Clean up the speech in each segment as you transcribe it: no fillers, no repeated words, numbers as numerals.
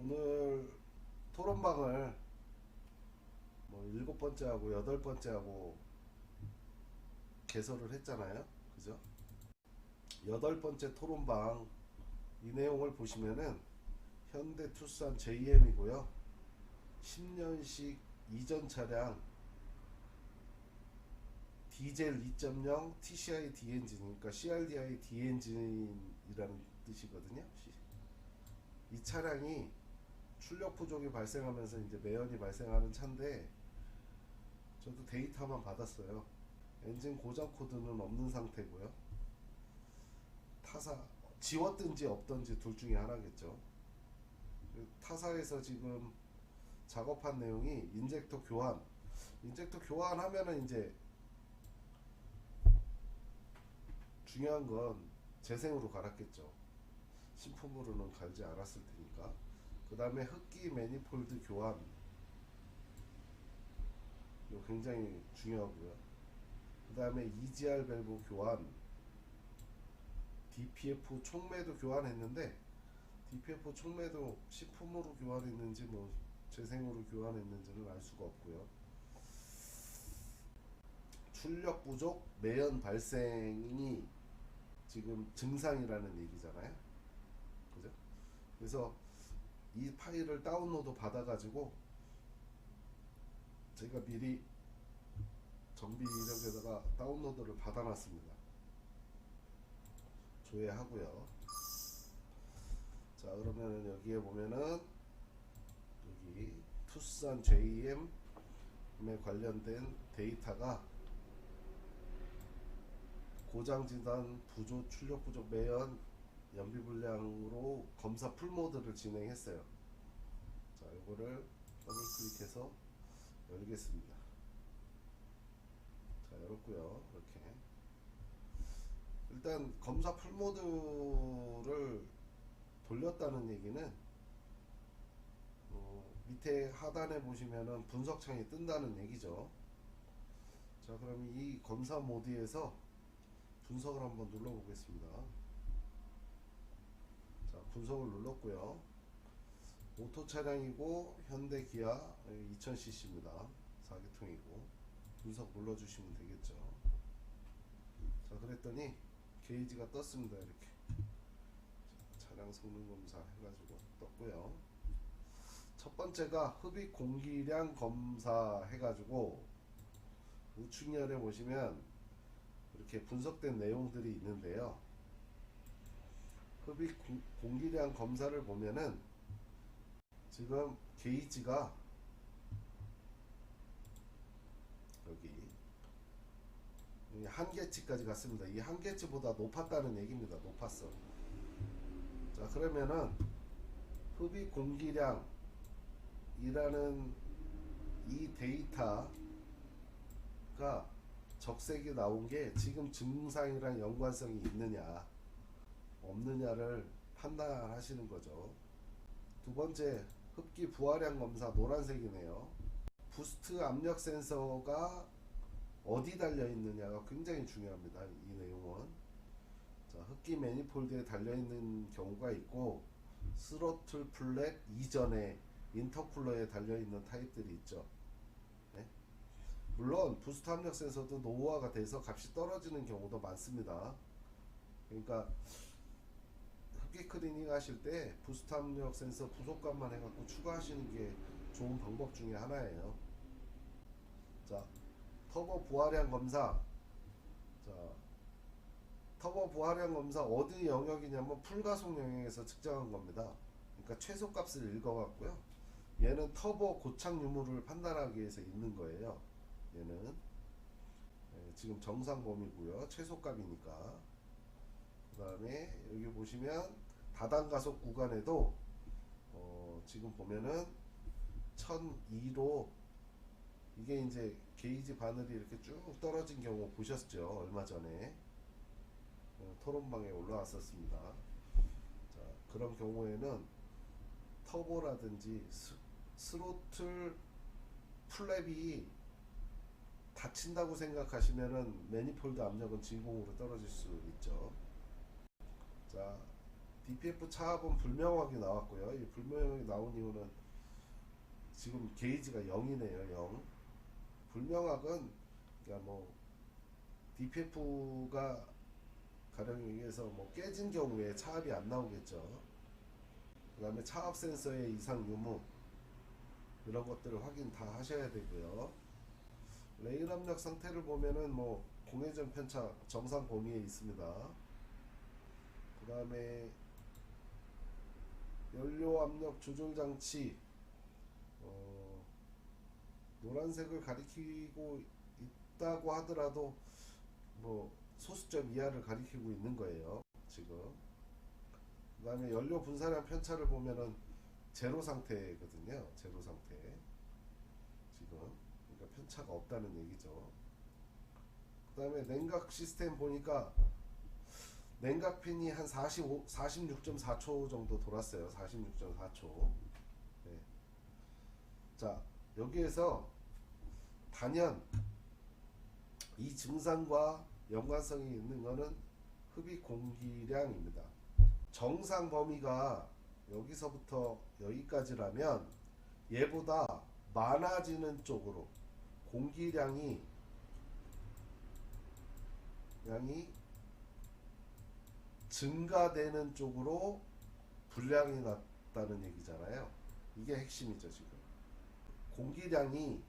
오늘 토론방을 뭐 7번째하고 8번째하고 개설을 했잖아요. 그죠? 8번째 토론방 이 내용을 보시면은 현대 투싼 JM이고요. 10년식 이전 차량 디젤 2.0 TCI D 엔진이니까 CRDI D 엔진이라는 뜻이거든요. 이 차량이 출력 부족이 발생하면서 이제 매연이 발생하는 차인데, 저도 데이터만 받았어요. 엔진 고장 코드는 없는 상태고요. 타사 지웠든지 없든지 둘 중에 하나겠죠. 타사에서 지금 작업한 내용이 인젝터 교환하면은 이제 중요한 건 재생으로 갈았겠죠. 신품으로는 갈지 않았을 테니까. 그 다음에 흡기 매니폴드 교환, 이거 굉장히 중요하고요. 그 다음에 EGR 밸브 교환, DPF 촉매도 교환했는데, DPF 촉매도 신품으로 교환했는지 뭐 재생으로 교환했는지는 알 수가 없고요. 출력 부족, 매연 발생이 지금 증상이라는 얘기잖아요. 그죠? 그래서 이 파일을 다운로드 받아가지고 제가 미리 정비 이력에다가 다운로드를 받아놨습니다. 조회하고요. 자, 그러면 여기에 보면은 여기 투싼 JM에 관련된 데이터가 고장 진단, 부조, 출력 부족, 매연, 연비 불량으로 검사 풀모드를 진행했어요. 자, 이거를 더블 클릭해서 열겠습니다. 자, 열었고요. 이렇게 일단 검사 풀모드를 돌렸다는 얘기는 밑에 하단에 보시면은 분석창이 뜬다는 얘기죠. 자, 그럼 이 검사 모드에서 분석을 한번 눌러보겠습니다. 자, 분석을 눌렀고요. 오토 차량이고 현대 기아 2000cc입니다. 4기통이고 분석 눌러주시면 되겠죠. 자, 그랬더니 게이지가 떴습니다. 이렇게 차량 성능 검사 해가지고 떴고요. 첫 번째가 흡입 공기량 검사 해가지고 우측면에 보시면 이렇게 분석된 내용들이 있는데요. 흡입 공기량 검사를 보면은 지금 게이지가 여기 한계치까지 갔습니다. 이 한계치보다 높았다는 얘기입니다. 높았어. 자, 그러면은 흡입 공기량이라는 이 데이터가 적색이 나온 게 지금 증상이랑 연관성이 있느냐 없느냐를 판단하시는 거죠. 두 번째, 흡기 부하량 검사 노란색이네요. 부스트 압력 센서가 어디 달려 있느냐가 굉장히 중요합니다. 이 내용은. 자, 흡기 매니폴드에 달려 있는 경우가 있고, 스로틀 플랫 이전에 인터쿨러에 달려 있는 타입들이 있죠. 네? 물론 부스트 압력 센서도 노후화가 돼서 값이 떨어지는 경우도 많습니다. 그러니까 흡기 클리닝 하실 때 부스트 압력 센서 부속값만 해갖고 추가하시는 게 좋은 방법 중에 하나예요. 자, 터보 부하량 검사. 자, 터보 부하량 검사 어디 영역이냐면 풀가속 영역에서 측정한 겁니다. 그러니까 최소값을 읽어갖고요. 얘는 터보 고착 유무를 판단하기 위해서 있는 거예요. 얘는 지금 정상 범위고요. 최소값이니까. 그 다음에 여기 보시면 다단 가속 구간에도 지금 보면은 1002로 이게 이제 게이지 바늘이 이렇게 쭉 떨어진 경우 보셨죠? 얼마 전에 토론방에 올라왔었습니다. 자, 그런 경우에는 터보라든지 스로틀 플랩이 닫힌다고 생각하시면은 매니폴드 압력은 진공으로 떨어질 수 있죠. 자, DPF 차압은 불명확이 나왔고요. 이 불명확이 나온 이유는 지금 게이지가 0이네요. 0. 불명확은 그러니까 뭐 DPF가 가령 여기에서 뭐 깨진 경우에 차압이 안 나오겠죠. 그 다음에 차압 센서의 이상 유무 이런 것들을 확인 다 하셔야 되고요. 레일 압력 상태를 보면은 뭐 공회전 편차 정상 범위에 있습니다. 그 다음에 연료 압력 조절 장치 노란색을 가리키고 있다고 하더라도 뭐 소수점 이하를 가리키고 있는 거예요 지금. 그 다음에 연료 분사량 편차를 보면은 제로 상태거든요. 제로 상태 지금. 그러니까 편차가 없다는 얘기죠. 그 다음에 냉각 시스템 보니까 냉각 핀이 한 46.4초 정도 돌았어요. 46.4초. 네. 자, 여기에서 단연 이 증상과 연관성이 있는 것은 흡입 공기량입니다. 정상 범위가 여기서부터 여기까지라면 얘보다 많아지는 쪽으로 공기량이 증가되는 쪽으로 불량이 났다는 얘기잖아요. 이게 핵심이죠. 지금 공기량이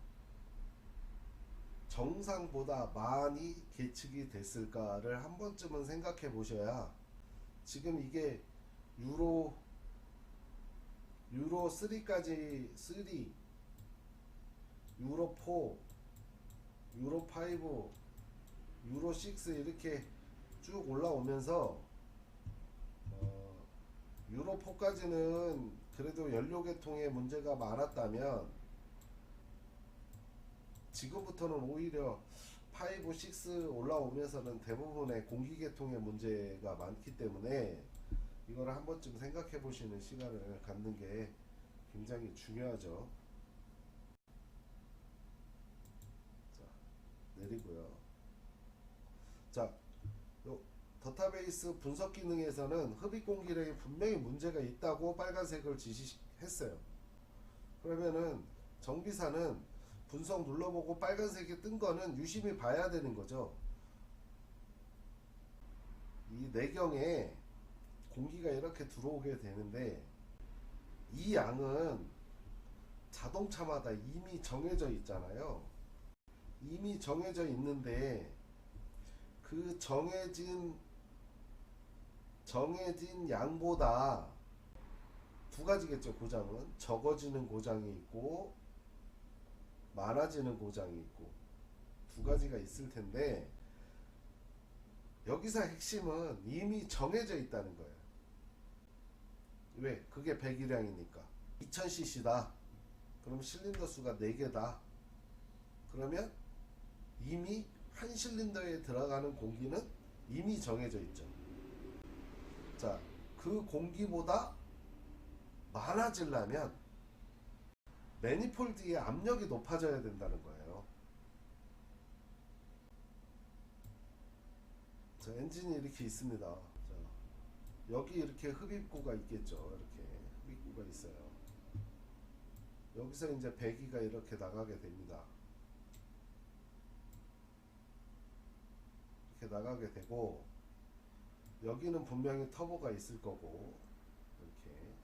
정상보다 많이 계측이 됐을까를 한 번쯤은 생각해 보셔야. 지금 이게 유로 3까지 3, 유로 4, 유로 5, 유로 6 이렇게 쭉 올라오면서 유로 4까지는 그래도 연료 계통에 문제가 많았다면 지금부터는 오히려 5, 6 올라오면서는 대부분의 공기 계통의 문제가 많기 때문에 이거를 한 번쯤 생각해 보시는 시간을 갖는 게 굉장히 중요하죠. 자, 내리고요. 자, 요 더타베이스 분석 기능에서는 흡입 공기량에 분명히 문제가 있다고 빨간색을 지시했어요. 그러면은 정비사는 분석 눌러보고 빨간색이 뜬 거는 유심히 봐야 되는 거죠. 이 내경에 공기가 이렇게 들어오게 되는데 이 양은 자동차마다 이미 정해져 있잖아요. 이미 정해져 있는데 그 정해진 양보다 두 가지겠죠. 고장은 적어지는 고장이 있고 많아지는 고장이 있고 두 가지가 있을 텐데 여기서 핵심은 이미 정해져 있다는 거예요. 왜? 그게 배기량이니까 2000cc다. 그럼 실린더 수가 4개다. 그러면 이미 한 실린더에 들어가는 공기는 이미 정해져 있죠. 자, 그 공기보다 많아지려면 매니폴드의 압력이 높아져야 된다는 거예요. 자, 엔진이 이렇게 있습니다. 자, 여기 이렇게 흡입구가 있겠죠. 이렇게 흡입구가 있어요. 여기서 이제 배기가 이렇게 나가게 됩니다. 이렇게 나가게 되고 여기는 분명히 터보가 있을 거고 이렇게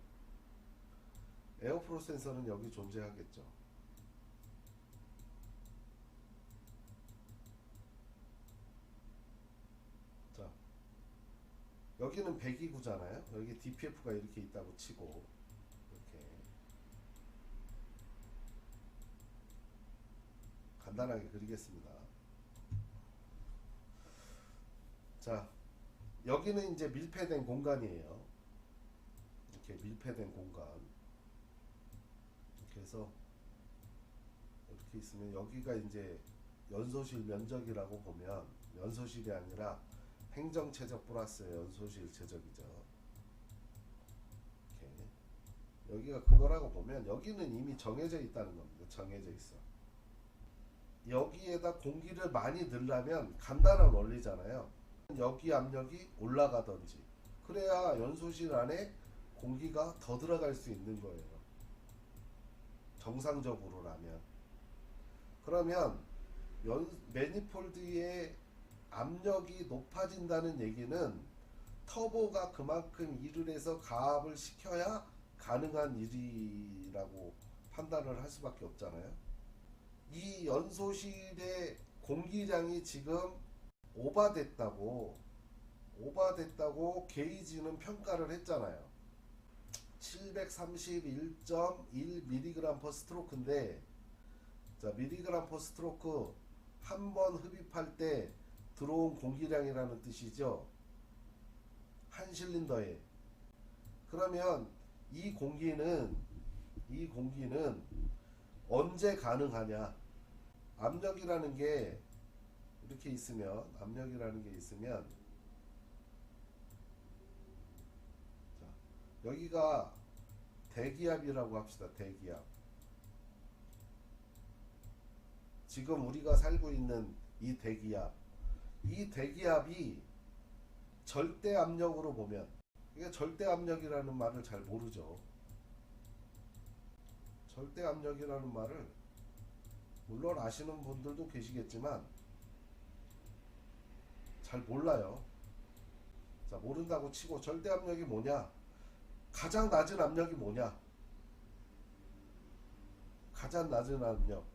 에어프로 센서는 여기 존재하겠죠. 자, 여기는 배기구잖아요. 여기 DPF가 이렇게 있다고 치고 이렇게 간단하게 그리겠습니다. 자, 여기는 이제 밀폐된 공간이에요. 이렇게 밀폐된 공간. 이렇게 해서 이렇게 있으면 여기가 이제 연소실 면적이라고 보면 연소실이 아니라 행정체적 플러스 연소실 체적이죠. 이렇게 여기가 그거라고 보면 여기는 이미 정해져 있다는 겁니다. 정해져 있어. 여기에다 공기를 많이 넣으려면 간단한 원리잖아요. 여기 압력이 올라가든지 그래야 연소실 안에 공기가 더 들어갈 수 있는 거예요. 정상적으로라면. 그러면 매니폴드의 압력이 높아진다는 얘기는 터보가 그만큼 일을 해서 가압을 시켜야 가능한 일이라고 판단을 할 수밖에 없잖아요. 이 연소실의 공기량이 지금 오버됐다고 게이지는 평가를 했잖아요. 731.1mg/스트로크인데, 자, mg/스트로크 한 번 흡입할 때 들어온 공기량이라는 뜻이죠. 한 실린더에. 그러면 이 공기는 언제 가능하냐? 압력이라는 게 이렇게 있으면, 자, 여기가 대기압이라고 합시다. 대기압. 지금 우리가 살고 있는 이 대기압이 절대 압력으로 보면, 이게 절대 압력이라는 말을 잘 모르죠. 절대 압력이라는 말을 물론 아시는 분들도 계시겠지만 잘 몰라요. 자, 모른다고 치고 절대 압력이 뭐냐? 가장 낮은 압력이 뭐냐? 가장 낮은 압력.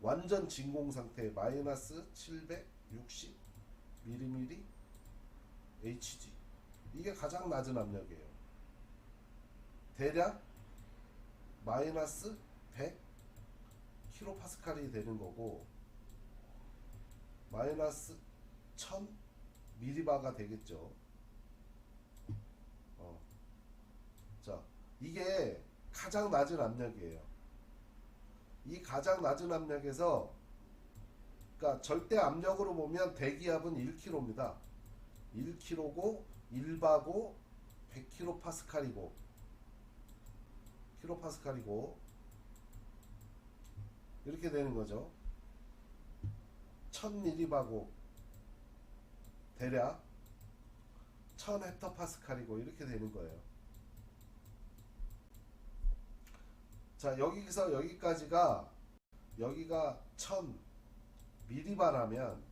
완전 진공 상태 마이너스 760 mm Hg. 이게 가장 낮은 압력이에요. 대략 마이너스 100 킬로파스칼이 되는 거고, 마이너스 1000 밀리바가 되겠죠. 자, 이게 가장 낮은 압력이에요. 이 가장 낮은 압력에서, 그러니까 절대 압력으로 보면 대기압은 1kg입니다. 1kg고 1바고 100kPa이고 이렇게 되는 거죠. 1000mB하고 대략 1000헥토파스칼이고 이렇게 되는 거예요. 자, 여기서 여기까지가, 여기가 1000mB라면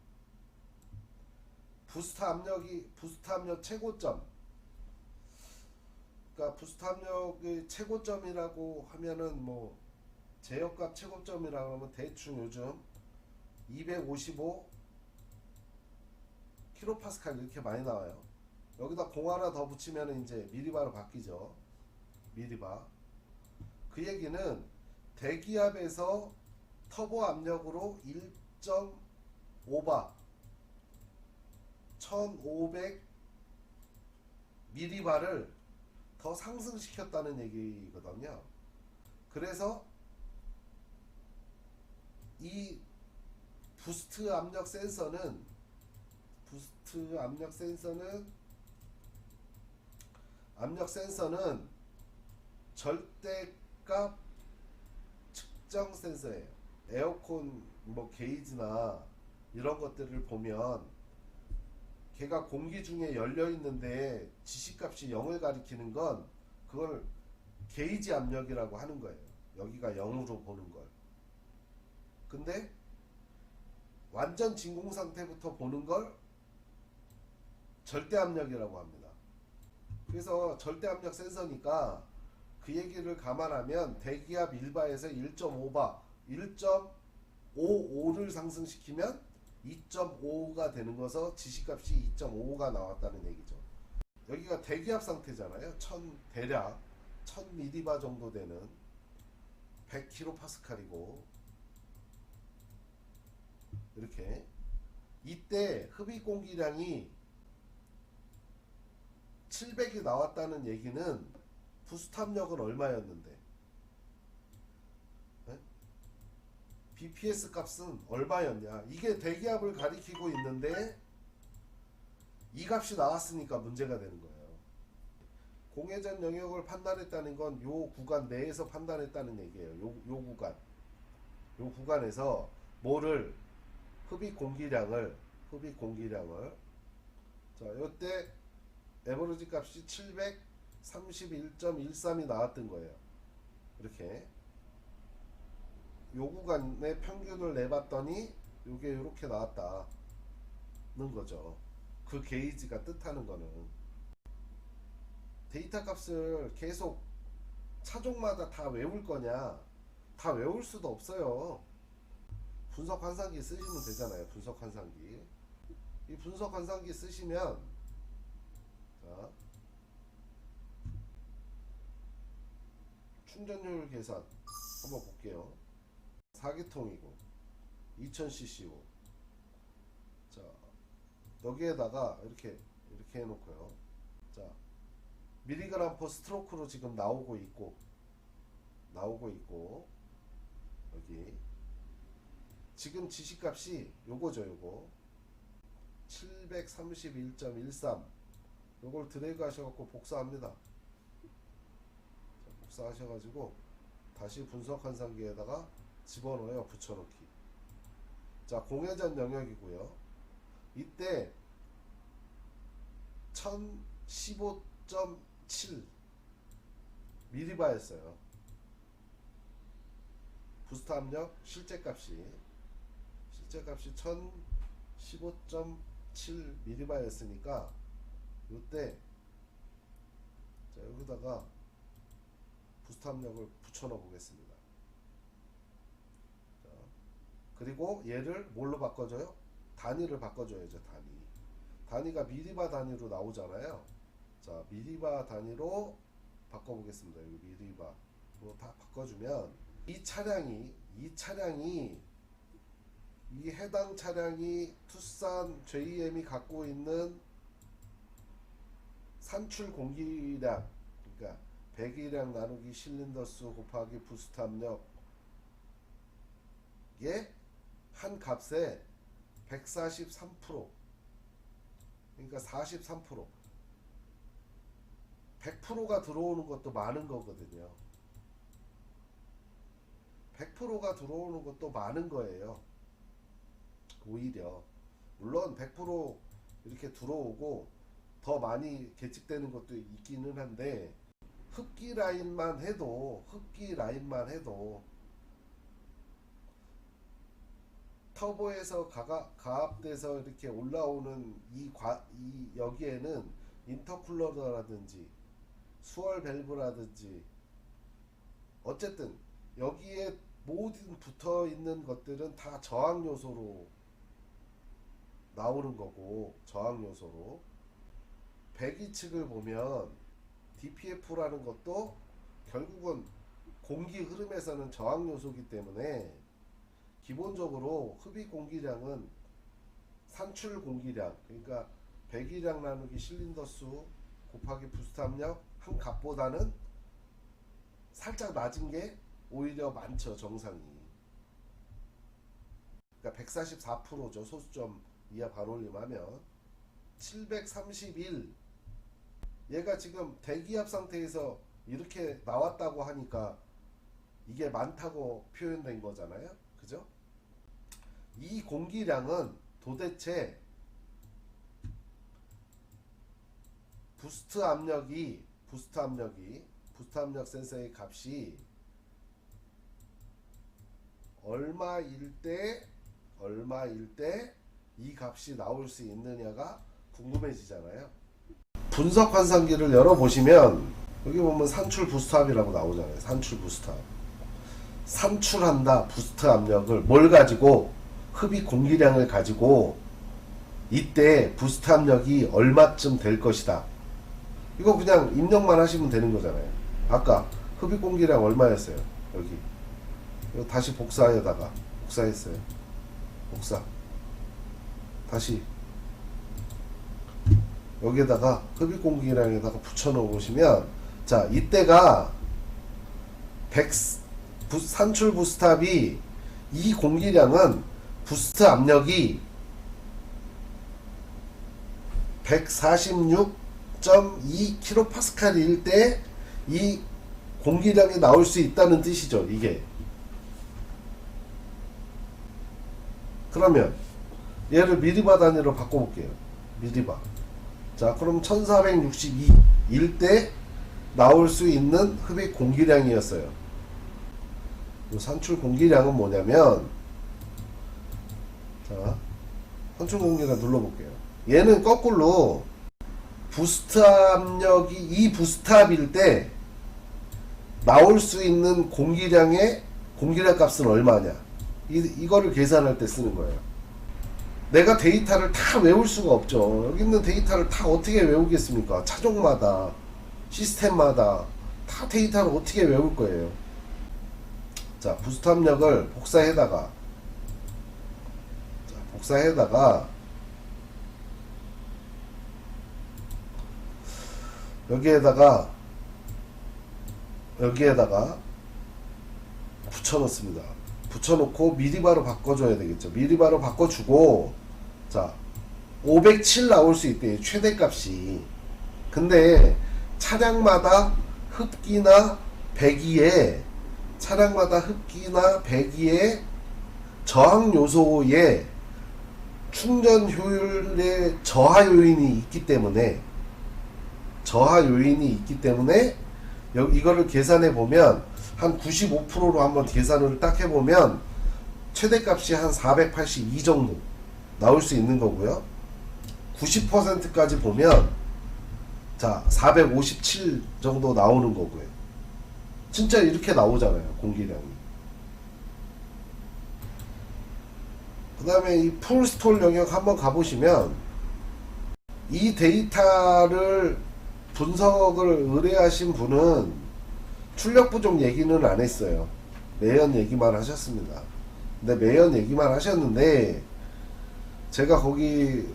부스트 압력 최고점, 그러니까 부스트 압력의 최고점이라고 하면은 뭐 제역값 최고점이라고 하면 대충 요즘 255 킬로파스칼 이렇게 많이 나와요. 여기다 공 하나 더 붙이면 이제 밀리바로 바뀌죠. 밀리바. 그 얘기는 대기압에서 터보 압력으로 1.5바 1500 밀리바를 더 상승시켰다는 얘기거든요. 그래서 이 부스트 압력 센서는 절대값 측정 센서예요. 에어컨 뭐 게이지나 이런 것들을 보면 걔가 공기 중에 열려 있는데 지시값이 0을 가리키는 건 그걸 게이지 압력이라고 하는 거예요. 여기가 0으로 보는 걸. 근데 완전 진공 상태부터 보는 걸 절대 압력이라고 합니다. 그래서 절대 압력 센서니까 그 얘기를 감안하면 대기압 1바에서 1.5바 1.55를 상승시키면 2.5가 되는 거서 지시값이 2.5가 나왔다는 얘기죠. 여기가 대기압 상태잖아요. 대략 1000mB 정도 되는 100kPa이고 이렇게. 이때 흡입 공기량이 700이 나왔다는 얘기는 부스트 압력은 얼마였는데, 네? BPS 값은 얼마였냐, 이게 대기압을 가리키고 있는데 이 값이 나왔으니까 문제가 되는 거예요. 공회전 영역을 판단했다는 건 요 구간 내에서 판단했다는 얘기예요. 요 구간에서 뭐를, 흡입 공기량을 자, 요때 에버리지 값이 731.13이 나왔던 거예요. 이렇게 요 구간의 평균을 내봤더니 요게 이렇게 나왔다는 거죠. 그 게이지가 뜻하는 거는 데이터 값을 계속 차종마다 다 외울 거냐? 다 외울 수도 없어요. 분석 환산기 쓰시면 되잖아요. 분석 환산기. 이 분석 환산기 쓰시면, 자, 충전율 계산 한번 볼게요. 4기통이고 2000cc고, 자, 여기에다가 이렇게 해놓고요. 자, 미리그램 퍼 스트로크로 지금 나오고 있고 여기 지금 지시값이 요거죠. 요거 731.13 요걸 드래그 하셔갖고 복사합니다. 자, 복사하셔가지고 다시 분석 환산기에다가 집어넣어요. 붙여넣기. 자, 공회전 영역이고요. 이때 1015.7 미리바였어요. 부스트 압력 실제값이 1015.7 미리바였으니까 이때 자, 여기다가 부스트 압력을 붙여넣어 보겠습니다. 자, 그리고 얘를 뭘로 바꿔줘요? 단위를 바꿔줘야죠. 단위가 미리바 단위로 나오잖아요. 자, 미리바 단위로 바꿔보겠습니다. 여기 미리바로 다 바꿔주면 이 해당 차량이 투싼 JM이 갖고 있는 산출 공기량, 그러니까 배기량 나누기 실린더 수 곱하기 부스트 압력의 한 값에 143%, 그러니까 43%, 100%가 들어오는 것도 많은 거거든요. 100%가 들어오는 것도 많은 거예요. 오히려 물론 100% 이렇게 들어오고 더 많이 계측되는 것도 있기는 한데, 흡기 라인만 해도 터보에서 가압돼서 이렇게 올라오는 이 여기에는 인터쿨러라든지 수월 밸브라든지 어쨌든 여기에 모든 붙어 있는 것들은 다 저항 요소로 나오는 거고, 저항 요소로 배기 측을 보면 DPF라는 것도 결국은 공기 흐름에서는 저항 요소이기 때문에 기본적으로 흡입 공기량은 산출 공기량, 그러니까 배기량 나누기 실린더 수 곱하기 부스트 압력 한 값보다는 살짝 낮은 게 오히려 많죠. 정상이. 그러니까 144%죠. 소수점 이하 반올림하면 731. 얘가 지금 대기압 상태에서 이렇게 나왔다고 하니까 이게 많다고 표현된 거잖아요. 그죠? 이 공기량은 도대체 부스트 압력 센서의 값이 얼마일 때 이 값이 나올 수 있느냐가 궁금해지잖아요. 분석 환산기를 열어보시면 여기 보면 산출 부스트압이라고 나오잖아요. 산출 부스트압. 산출한다. 부스트 압력을 뭘 가지고? 흡입 공기량을 가지고 이때 부스트 압력이 얼마쯤 될 것이다. 이거 그냥 입력만 하시면 되는 거잖아요. 아까 흡입 공기량 얼마였어요? 여기. 이거 다시 복사에다가 복사했어요. 복사. 다시 여기에다가 흡입 공기량에다가 붙여 넣어 보시면, 자, 이때가 산출 부스트압이 이 공기량은 부스트 압력이 146.2kPa일 때 이 공기량이 나올 수 있다는 뜻이죠. 이게. 그러면 얘를 미리바 단위로 바꿔볼게요. 미리바. 자, 그럼 1462일 때 나올 수 있는 흡입 공기량이었어요. 이 산출 공기량은 뭐냐면, 자, 산출 공기량 눌러볼게요. 얘는 거꾸로 부스트 압력이 이 부스트 압일 때 나올 수 있는 공기량의 공기량 값은 얼마냐, 이거를 계산할 때 쓰는 거예요. 내가 데이터를 다 외울 수가 없죠. 여기 있는 데이터를 다 어떻게 외우겠습니까? 차종마다, 시스템마다 다 데이터를 어떻게 외울 거예요. 자, 부스트 압력을 복사해다가, 여기에다가 붙여놓습니다. 붙여놓고 미리바로 바꿔줘야 되겠죠. 미리바로 바꿔주고, 자, 507 나올 수 있대요, 최대값이. 근데 차량마다 흡기나 배기에 저항 요소의 충전 효율의 저하 요인이 있기 때문에 이거를 계산해 보면 한 95%로 한번 계산을 딱 해보면 최대값이 한 482 정도 나올 수 있는 거고요. 90%까지 보면, 자, 457 정도 나오는 거고요. 진짜 이렇게 나오잖아요, 공기량이. 그 다음에 이 풀스톨 영역 한번 가보시면, 이 데이터를 분석을 의뢰하신 분은 출력 부족 얘기는 안 했어요. 매연 얘기만 하셨습니다. 근데 매연 얘기만 하셨는데, 제가 거기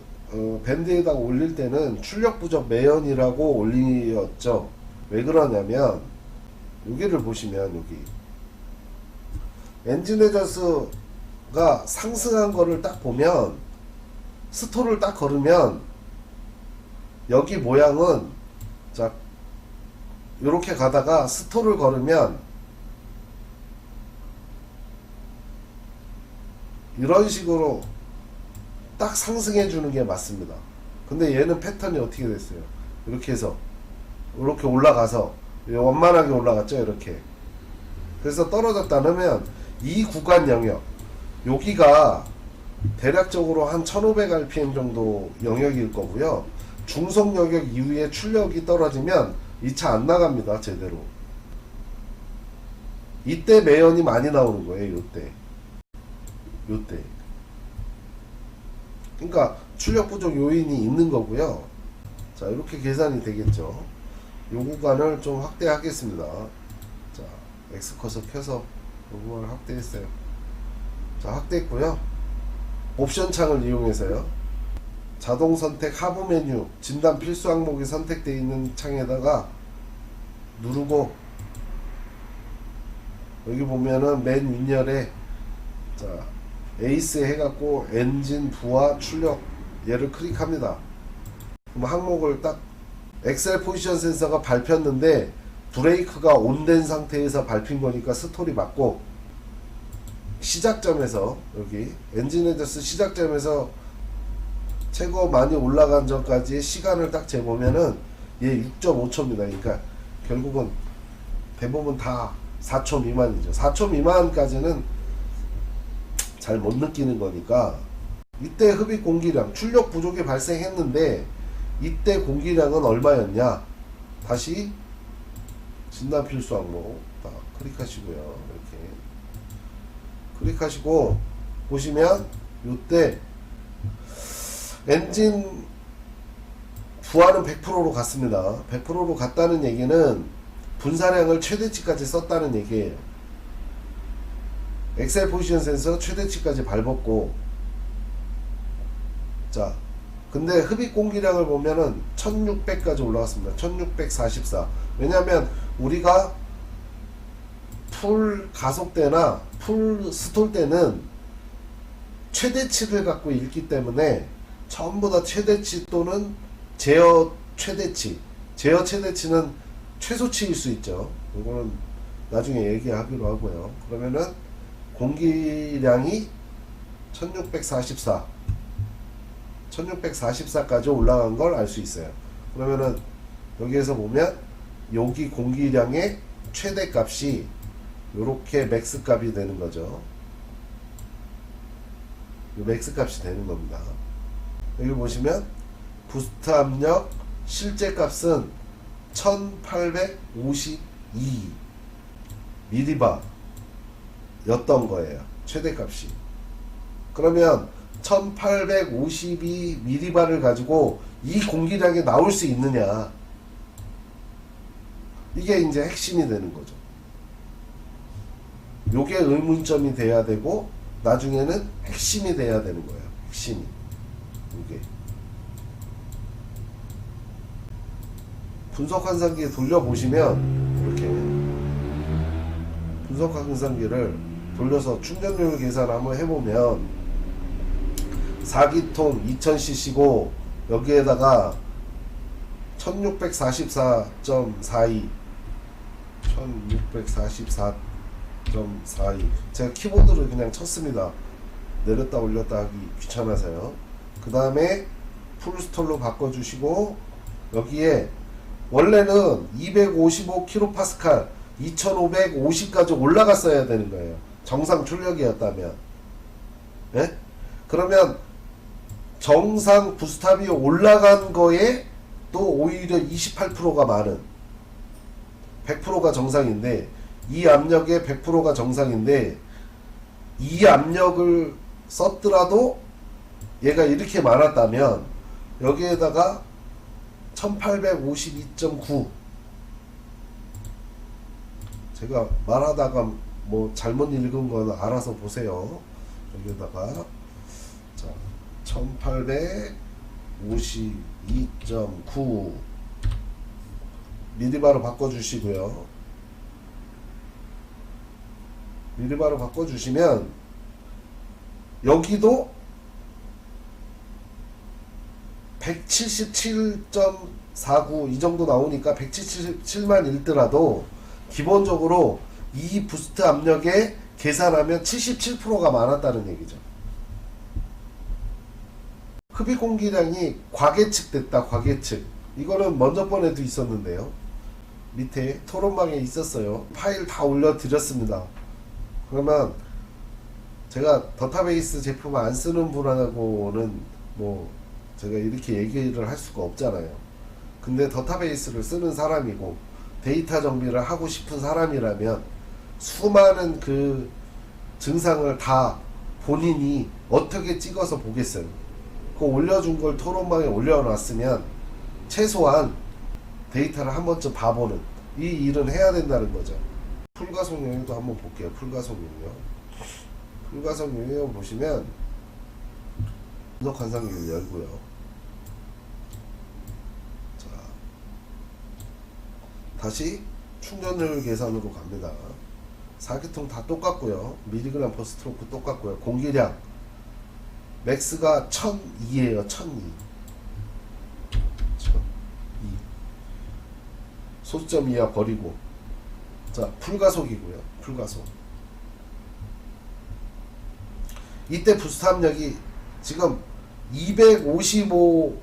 밴드에다가 올릴 때는 출력 부족 매연이라고 올렸죠. 왜 그러냐면, 여기를 보시면, 여기 엔진 에저스가 상승한 거를 딱 보면, 스톨을 딱 걸으면 여기 모양은, 자, 요렇게 가다가 스톨을 걸으면 이런 식으로 딱 상승해 주는 게 맞습니다. 근데 얘는 패턴이 어떻게 됐어요? 이렇게 해서 이렇게 올라가서 원만하게 올라갔죠, 이렇게. 그래서 떨어졌다 하면 이 구간 영역, 여기가 대략적으로 한 1500rpm 정도 영역일 거고요. 중속 영역 이후에 출력이 떨어지면 이 차 안 나갑니다, 제대로. 이때 매연이 많이 나오는 거예요, 요때. 그러니까 출력 부족 요인이 있는 거고요. 자, 이렇게 계산이 되겠죠. 요 구간을 좀 확대하겠습니다. 자, X커서 켜서 요 구간을 확대했어요. 자, 확대했고요. 옵션 창을 이용해서요, 자동 선택 하부 메뉴 진단 필수 항목이 선택되어 있는 창에다가 누르고, 여기 보면은 맨 윗열에, 자, 에이스 해갖고 엔진 부하 출력, 얘를 클릭합니다. 그럼 항목을 딱, 엑셀 포지션 센서가 밟혔는데 브레이크가 온된 상태에서 밟힌 거니까 스톨이 맞고, 시작점에서, 여기 엔진 에저스 시작점에서 최고 많이 올라간 전까지의 시간을 딱 재보면은 얘 6.5초입니다. 그러니까 결국은 대부분 다 4초 미만이죠. 4초 미만까지는 잘 못 느끼는 거니까, 이때 흡입 공기량, 출력 부족이 발생했는데 이때 공기량은 얼마였냐, 다시 진단 필수 항목 딱 클릭하시고요. 이렇게 클릭하시고 보시면, 이때 엔진 부하는 100%로 갔습니다. 100%로 갔다는 얘기는 분사량을 최대치까지 썼다는 얘기예요. 엑셀 포지션 센서 최대치까지 밟았고, 자, 근데 흡입 공기량을 보면은 1600까지 올라갔습니다. 1644. 왜냐면 우리가 풀 가속 때나 풀 스톨 때는 최대치를 갖고 읽기 때문에 전부 다 최대치 또는 제어 최대치. 제어 최대치는 최소치일 수 있죠. 이거는 나중에 얘기하기로 하고요. 그러면은 공기량이 1644, 1644까지 올라간 걸 알 수 있어요. 그러면은 여기에서 보면 여기 공기량의 최대값이 요렇게 맥스 값이 되는 거죠. 요 맥스 값이 되는 겁니다. 여기 보시면 부스트 압력 실제 값은 1852 미리바 였던 거예요. 최대값이. 그러면 1852 미리바를 가지고 이 공기량이 나올 수 있느냐, 이게 이제 핵심이 되는 거죠. 요게 의문점이 돼야 되고 나중에는 핵심이 돼야 되는 거예요. 핵심이. 이게 분석 환산기 돌려보시면 이렇게 분석 환산기를 돌려서 충전율 계산을 한번 해보면 4기통 2000cc고 여기에다가 1644.42 1644.42 제가 키보드를 그냥 쳤습니다. 내렸다 올렸다 하기 귀찮아서요. 그 다음에 풀스톨로 바꿔주시고 여기에 원래는 255kPa 2550까지 올라갔어야 되는 거예요. 정상 출력이었다면. 예? 그러면 정상 부스탑이 올라간 거에 또 오히려 28%가 많은 100%가 정상인데, 이 압력의 100%가 정상인데 이 압력을 썼더라도 얘가 이렇게 많았다면 여기에다가 1852.9 제가 말하다가 뭐 잘못 읽은 건 알아서 보세요. 여기에다가 자 1852.9 미리바로 바꿔주시고요. 미리바로 바꿔주시면 여기도 177.49 이 정도 나오니까 177만 읽더라도 기본적으로 이 부스트 압력에 계산하면 77%가 많았다는 얘기죠. 흡입 공기량이 과계측됐다. 과계측. 이거는 먼저 번에도 있었는데요. 밑에 토론방에 있었어요. 파일 다 올려드렸습니다. 그러면 제가 더타베이스 제품 안 쓰는 분하고는 뭐 제가 이렇게 얘기를 할 수가 없잖아요. 근데 더타베이스를 쓰는 사람이고 데이터 정비를 하고 싶은 사람이라면 수많은 그 증상을 다 본인이 어떻게 찍어서 보겠어요. 그 올려준 걸 토론방에 올려놨으면 최소한 데이터를 한 번쯤 봐보는 이 일은 해야 된다는 거죠. 풀가속 용량도 한번 볼게요. 풀가속 용량. 풀가속 용량 보시면 분석 환산기를 열고요. 자, 다시 충전율 계산으로 갑니다. 4기통 다 똑같고요. 미리그램 퍼 스트로크 똑같고요. 공기량 맥스가 1002에요. 1002. 소수점 이하 버리고. 자, 풀가속이고요. 풀가속. 이때 부스트 압력이 지금 255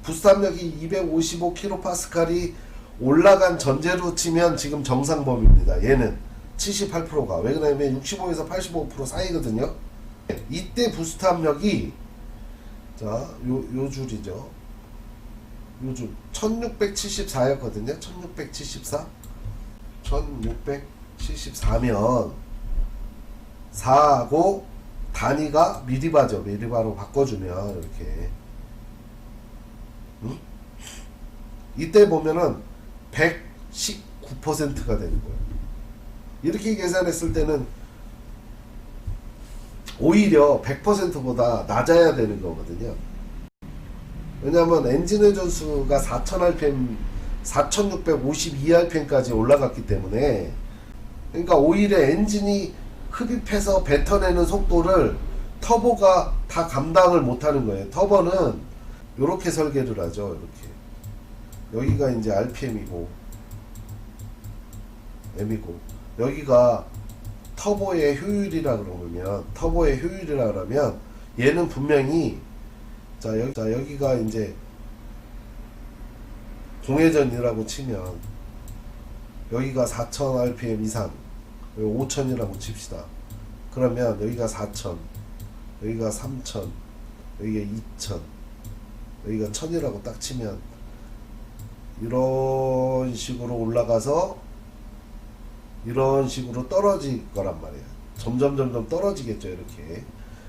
부스트 압력이 255kPa이 올라간 전제로 치면 지금 정상 범위입니다. 얘는 78%가 왜 그러냐면 65에서 85% 사이거든요. 이때 부스트 압력이 자, 요 줄이죠. 요 줄 1674였거든요. 1674 1674면 4하고 단위가 미리바죠. 미리바로 바꿔주면 이렇게 이때 보면은 119%가 되는 거예요. 이렇게 계산했을 때는 오히려 100%보다 낮아야 되는 거거든요. 왜냐하면 엔진의 전수가 4000rpm 4652rpm까지 올라갔기 때문에, 그러니까 오히려 엔진이 흡입해서 뱉어내는 속도를 터보가 다 감당을 못하는 거예요. 터보는 이렇게 설계를 하죠. 이렇게 여기가 이제 RPM이고 M이고 여기가 터보의 효율이라 그러면 얘는 분명히 자, 여기가 이제 공회전이라고 치면 여기가 4000 rpm 이상, 여기 5000이라고 칩시다. 그러면 여기가 4000, 여기가 3000, 여기가 2000, 여기가 1000이라고 딱 치면 이런 식으로 올라가서 이런 식으로 떨어질 거란 말이에요. 점점 떨어지겠죠.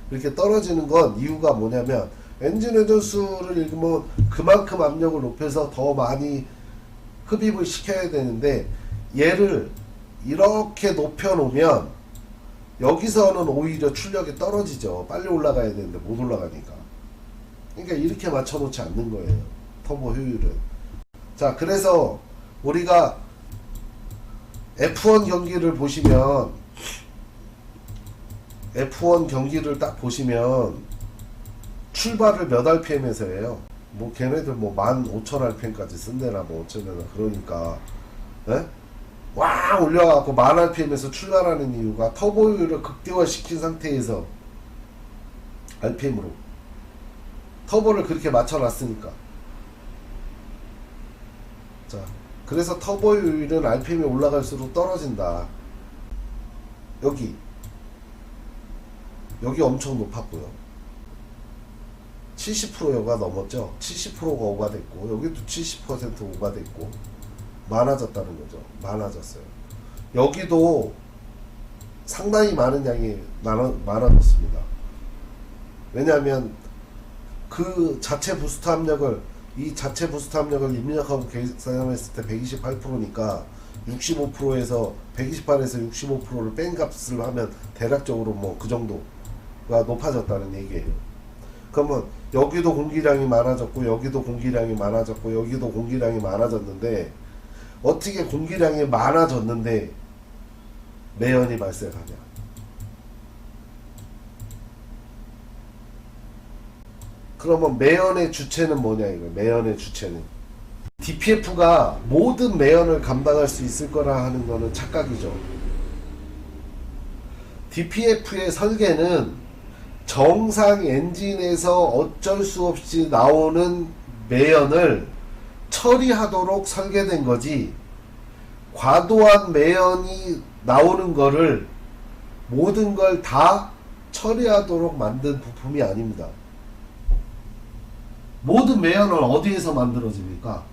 이렇게 떨어지는 건 이유가 뭐냐면, 엔진 회전수를 읽으면 그만큼 압력을 높여서 더 많이 흡입을 시켜야 되는데, 얘를 이렇게 높여 놓으면 여기서는 오히려 출력이 떨어지죠. 빨리 올라가야 되는데 못 올라가니까. 그러니까 이렇게 맞춰 놓지 않는 거예요, 터보 효율은. 자, 그래서 우리가 F1 경기를 보시면, F1 경기를 딱 보시면 출발을 몇 rpm에서 해요? 뭐 걔네들 뭐 15,000rpm까지 쓴대나 뭐 어쩌면, 그러니까 와 올려갖고 10,000rpm에서 출발하는 이유가 터보 효율을 극대화 시킨 상태에서 rpm으로 터보를 그렇게 맞춰놨으니까. 자, 그래서 터보 효율은 rpm이 올라갈수록 떨어진다. 여기 엄청 높았고요. 70%가 넘었죠. 70%가 오버됐고, 여기도 70% 오버됐고, 많아졌다는 거죠. 많아졌어요. 여기도 상당히 많은 양이 많아졌습니다. 왜냐하면 그 자체 부스트 압력을, 이 자체 부스트 압력을 입력하고 계산했을 때 128%니까 65%에서 128에서 65%를 뺀 값을 하면 대략적으로 뭐 그 정도가 높아졌다는 얘기예요. 그러면 여기도 공기량이 많아졌고, 여기도 공기량이 많아졌고, 여기도 공기량이 많아졌는데, 어떻게 공기량이 많아졌는데 매연이 발생하냐? 그러면 매연의 주체는 뭐냐 이거. 매연의 주체는 DPF가 모든 매연을 감당할 수 있을 거라 하는 거는 착각이죠. DPF의 설계는 정상 엔진에서 어쩔 수 없이 나오는 매연을 처리하도록 설계된 거지, 과도한 매연이 나오는 거를 모든 걸 다 처리하도록 만든 부품이 아닙니다. 모든 매연은 어디에서 만들어집니까?